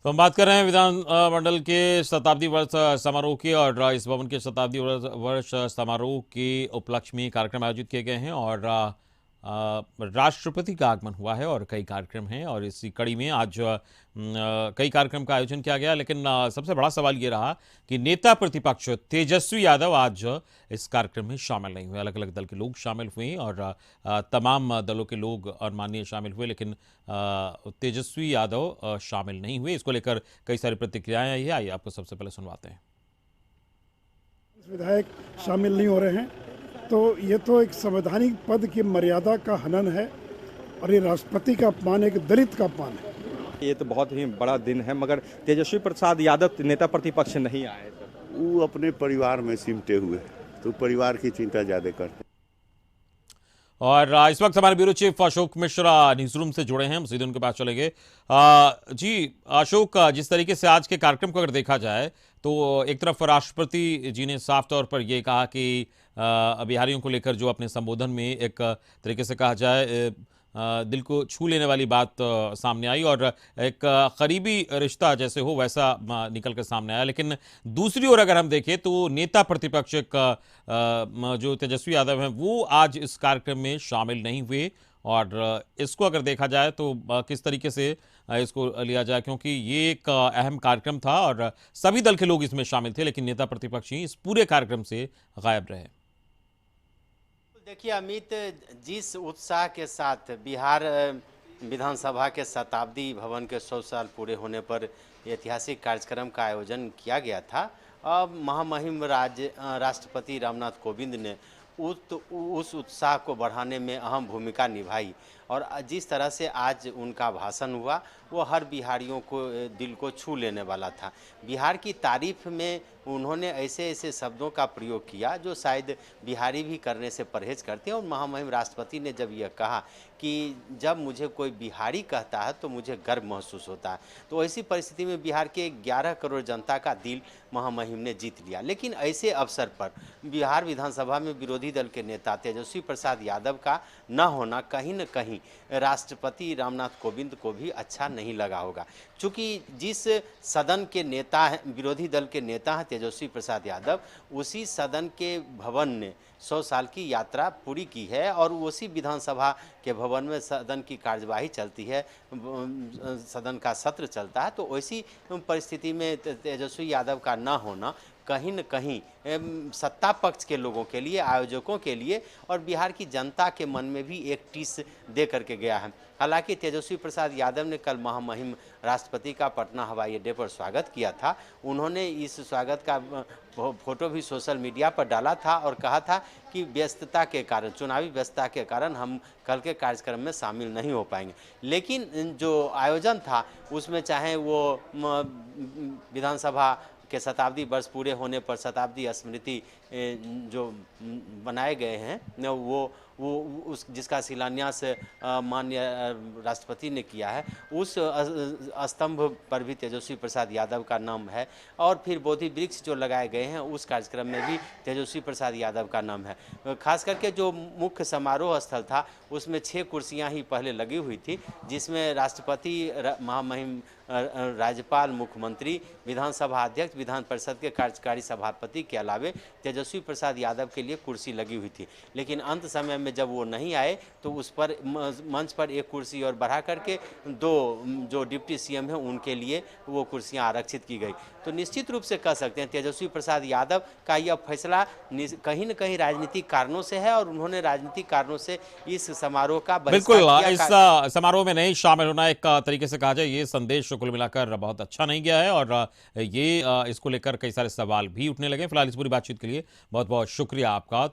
तो हम बात कर रहे हैं विधान मंडल के शताब्दी वर्ष समारोह की। और इस भवन के शताब्दी वर्ष समारोह के उपलक्ष्य में कार्यक्रम आयोजित किए गए हैं और राष्ट्रपति का आगमन हुआ है और कई कार्यक्रम हैं। और इसी कड़ी में आज कई कार्यक्रम का आयोजन किया गया, लेकिन सबसे बड़ा सवाल ये रहा कि नेता प्रतिपक्ष तेजस्वी यादव आज इस कार्यक्रम में शामिल नहीं हुए। अलग अलग दल के लोग शामिल हुए और तमाम दलों के लोग और माननीय शामिल हुए, लेकिन तेजस्वी यादव शामिल नहीं हुए। इसको लेकर कई सारी प्रतिक्रियाएं आई है, आइए आपको सबसे पहले सुनवाते हैं। विधायक शामिल नहीं हो रहे हैं तो ये तो एक संवैधानिक पद की मर्यादा का हनन है और ये राष्ट्रपति का अपमान, एक दलित का अपमान है। ये तो बहुत ही बड़ा दिन है, मगर तेजस्वी प्रसाद यादव नेता प्रतिपक्ष नहीं आए। वो अपने परिवार में सिमटे हुए, तो परिवार की चिंता ज्यादा करते। और इस वक्त हमारे bureau chief Ashok Mishra news room से जुड़े हैं, हम सीधे उनके पास चलेंगे। जी अशोक, जिस तरीके से आज के कार्यक्रम को अगर देखा जाए तो एक तरफ राष्ट्रपति जी ने साफ तौर पर यह कहा कि बिहारियों को लेकर जो अपने संबोधन में एक तरीके से कहा जाए दिल को छू लेने वाली बात सामने आई और एक करीबी रिश्ता जैसे हो वैसा निकल कर सामने आया। लेकिन दूसरी ओर अगर हम देखें तो नेता प्रतिपक्ष जो तेजस्वी यादव हैं वो आज इस कार्यक्रम में शामिल नहीं हुए। और इसको अगर देखा जाए तो किस तरीके से इसको लिया जाए, क्योंकि ये एक अहम कार्यक्रम था और सभी दल के लोग इसमें शामिल थे, लेकिन नेता प्रतिपक्ष ही इस पूरे कार्यक्रम से गायब रहे। देखिए अमित, जिस उत्साह के साथ बिहार विधानसभा के शताब्दी भवन के 100 साल पूरे होने पर ऐतिहासिक कार्यक्रम का आयोजन किया गया था, अब महामहिम राष्ट्रपति रामनाथ कोविंद ने उस उत्साह को बढ़ाने में अहम भूमिका निभाई। और जिस तरह से आज उनका भाषण हुआ वो हर बिहारियों को दिल को छू लेने वाला था। बिहार की तारीफ में उन्होंने ऐसे ऐसे शब्दों का प्रयोग किया जो शायद बिहारी भी करने से परहेज करते हैं। और महामहिम राष्ट्रपति ने जब यह कहा कि जब मुझे कोई बिहारी कहता है तो मुझे गर्व महसूस होता है, तो ऐसी परिस्थिति में बिहार के 11 करोड़ जनता का दिल महामहिम ने जीत लिया। लेकिन ऐसे अवसर पर बिहार विधानसभा में विरोधी दल के नेता तेजस्वी प्रसाद यादव का न होना कहीं न कहीं राष्ट्रपति रामनाथ कोविंद को भी अच्छा नहीं लगा होगा। चूँकि जिस सदन के नेता हैं, विरोधी दल के नेता हैं तेजस्वी प्रसाद यादव, उसी सदन के भवन ने 100 साल की यात्रा पूरी की है और उसी विधानसभा के भवन में सदन की कार्यवाही चलती है, सदन का सत्र चलता है। तो वैसी परिस्थिति में तेजस्वी यादव का ना होना कहीं न कहीं सत्ता पक्ष के लोगों के लिए, आयोजकों के लिए और बिहार की जनता के मन में भी एक टीस दे करके गया है। हालांकि तेजस्वी प्रसाद यादव ने कल महामहिम राष्ट्रपति का पटना हवाई अड्डे पर स्वागत किया था। उन्होंने इस स्वागत का फोटो भी सोशल मीडिया पर डाला था और कहा था कि व्यस्तता के कारण, चुनावी व्यस्तता के कारण हम कल के कार्यक्रम में शामिल नहीं हो पाएंगे। लेकिन जो आयोजन था उसमें चाहे वो विधानसभा के शताब्दी वर्ष पूरे होने पर शताब्दी स्मृति जो बनाए गए हैं वो उस जिसका शिलान्यास माननीय राष्ट्रपति ने किया है, उस स्तंभ पर भी तेजस्वी प्रसाद यादव का नाम है। और फिर बोधि वृक्ष जो लगाए गए हैं उस कार्यक्रम में भी तेजस्वी प्रसाद यादव का नाम है। खास करके जो मुख्य समारोह स्थल था उसमें 6 कुर्सियां ही पहले लगी हुई थी, जिसमें राष्ट्रपति, महामहिम राज्यपाल, मुख्यमंत्री, विधानसभा अध्यक्ष, विधान परिषद के कार्यकारी सभापति के अलावे तेजस्वी प्रसाद यादव के लिए कुर्सी लगी हुई थी। लेकिन अंत समय में जब वो नहीं आए तो उस पर मंच पर एक कुर्सी और बढ़ा करके 2 जो डिप्टी सीएम हैं उनके लिए वो कुर्सियां आरक्षित की गई। तो निश्चित रूप से कह सकते हैं तेजस्वी प्रसाद यादव का यह फैसला कहीं न कहीं राजनीतिक कारणों से है और उन्होंने राजनीतिक कारणों से इस समारोह का बिल्कुल इस समारोह में नहीं शामिल होना एक तरीके से कहा जाए ये संदेश कुल मिलाकर बहुत अच्छा नहीं गया है। और ये इसको लेकर कई सारे सवाल भी उठने लगे। फिलहाल इस पूरी बातचीत के लिए बहुत बहुत शुक्रिया आपका।